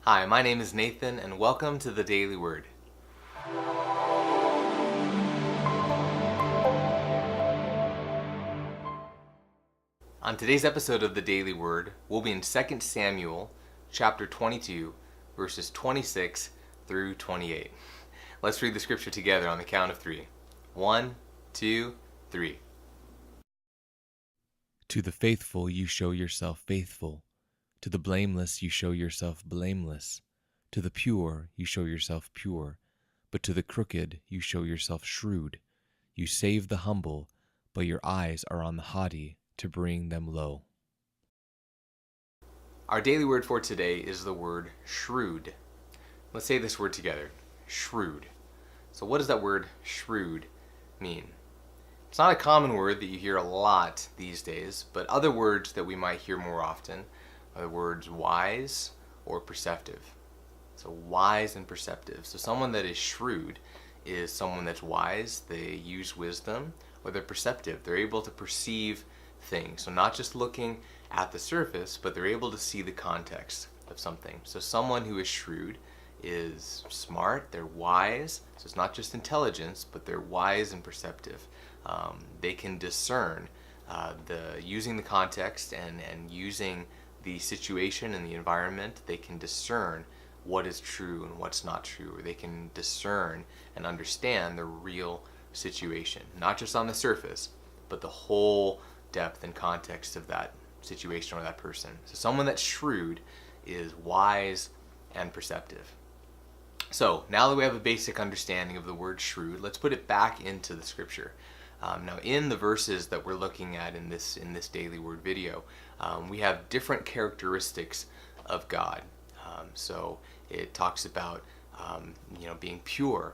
Hi, my name is Nathan, and welcome to the Daily Word. On today's episode of the Daily Word, we'll be in 2 Samuel chapter 22, verses 26 through 28. Let's read the scripture together on the count of three. 1, 2, 3. To the faithful you show yourself faithful. To the blameless you show yourself blameless. To the pure you show yourself pure. But to the crooked you show yourself shrewd. You save the humble, but your eyes are on the haughty to bring them low. Our daily word for today is the word shrewd. Let's say this word together. Shrewd. So what does that word shrewd mean? It's not a common word that you hear a lot these days, but other words that we might hear more often are the words wise or perceptive. So wise and perceptive. So someone that is shrewd is someone that's wise, they use wisdom, or they're perceptive. They're able to perceive things. So not just looking at the surface, but they're able to see the context of something. So someone who is shrewd is smart, they're wise, so it's not just intelligence, but they're wise and perceptive. They can discern using the context and using the situation and the environment, they can discern what is true and what's not true, or they can discern and understand the real situation, not just on the surface, but the whole depth and context of that situation or that person. So someone that's shrewd is wise and perceptive. So now that we have a basic understanding of the word shrewd, let's put it back into the scripture. Now in the verses that we're looking at in this daily word video, we have different characteristics of God. So it talks about being pure.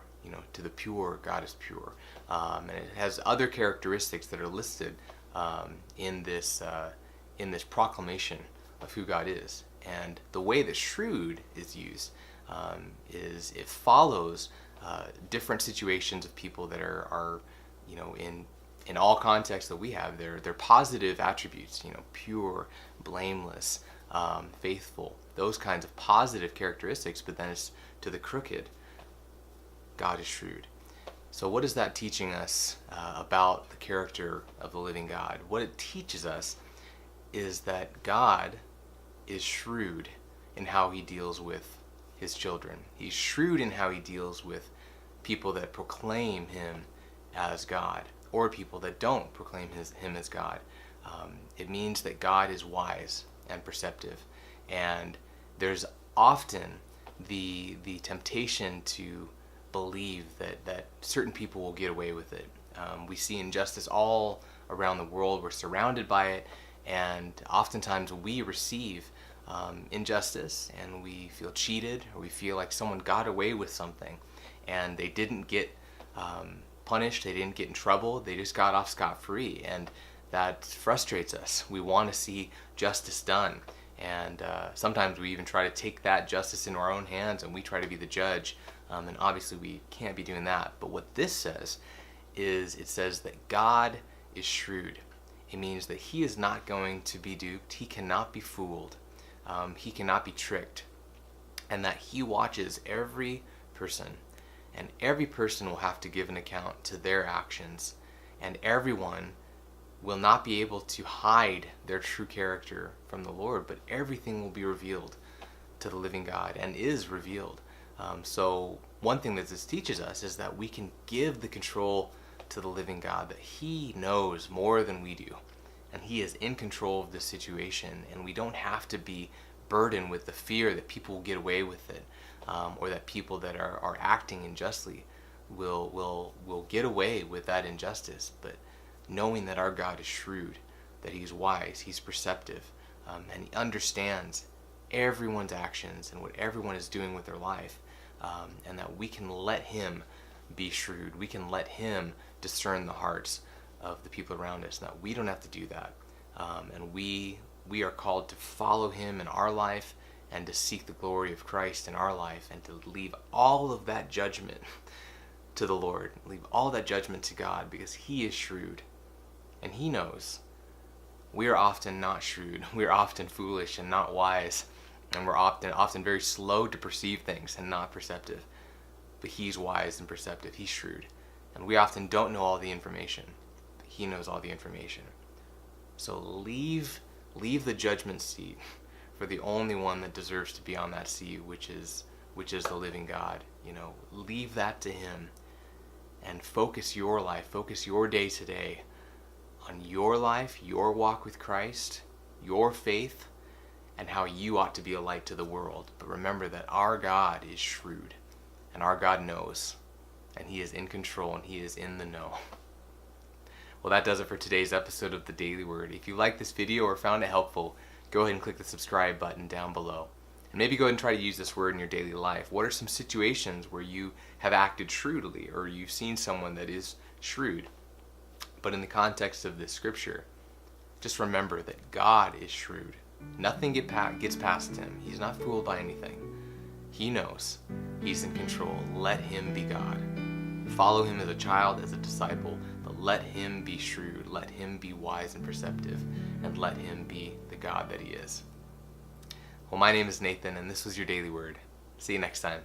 To the pure, God is pure, and it has other characteristics that are listed in this proclamation of who God is. And the way that shrewd is used is it follows different situations of people that are in all contexts that we have. They're positive attributes, pure, blameless, faithful, those kinds of positive characteristics. But then it's to the crooked, God is shrewd. So what is that teaching us about the character of the living God? What it teaches us is that God is shrewd in how he deals with his children. He's shrewd in how he deals with people that proclaim him as God or people that don't proclaim him as God. It means that God is wise and perceptive, and there's often the temptation to believe that certain people will get away with it. We see injustice all around the world. We're surrounded by it, and oftentimes we receive injustice and we feel cheated, or we feel like someone got away with something and they didn't get punished, they didn't get in trouble, they just got off scot-free, and that frustrates us. We want to see justice done, and sometimes we even try to take that justice into our own hands and we try to be the judge, and obviously we can't be doing that. But what this says is, it says that God is shrewd. It means that he is not going to be duped, he cannot be fooled, he cannot be tricked, and that he watches every person, and every person will have to give an account to their actions, and everyone will not be able to hide their true character from the Lord, but everything will be revealed to the living God and is revealed. So one thing that this teaches us is that we can give the control to the living God, that he knows more than we do, and he is in control of the situation, and we don't have to be burdened with the fear that people will get away with it, or that people that are acting unjustly will get away with that injustice. But knowing that our God is shrewd, that he's wise, he's perceptive, and he understands everyone's actions and what everyone is doing with their life, and that we can let him be shrewd, we can let him discern the hearts of the people around us, and that we don't have to do that, and we are called to follow him in our life and to seek the glory of Christ in our life, and to leave all of that judgment to the Lord, leave all that judgment to God, because he is shrewd and he knows. We are often not shrewd, we are often foolish and not wise, And we're often very slow to perceive things and not perceptive. But he's wise and perceptive. He's shrewd. And we often don't know all the information. But he knows all the information. So leave the judgment seat for the only one that deserves to be on that seat, which is the living God. Leave that to him. And focus your life, focus your day today on your life, your walk with Christ, your faith, and how you ought to be a light to the world. But remember that our God is shrewd, and our God knows, and he is in control, and he is in the know. Well, that does it for today's episode of The Daily Word. If you liked this video or found it helpful, go ahead and click the subscribe button down below. And maybe go ahead and try to use this word in your daily life. What are some situations where you have acted shrewdly, or you've seen someone that is shrewd? But in the context of this scripture, just remember that God is shrewd. Nothing gets past him. He's not fooled by anything. He knows. He's in control. Let him be God. Follow him as a child, as a disciple, but let him be shrewd. Let him be wise and perceptive, and let him be the God that he is. Well, my name is Nathan, and this was your Daily Word. See you next time.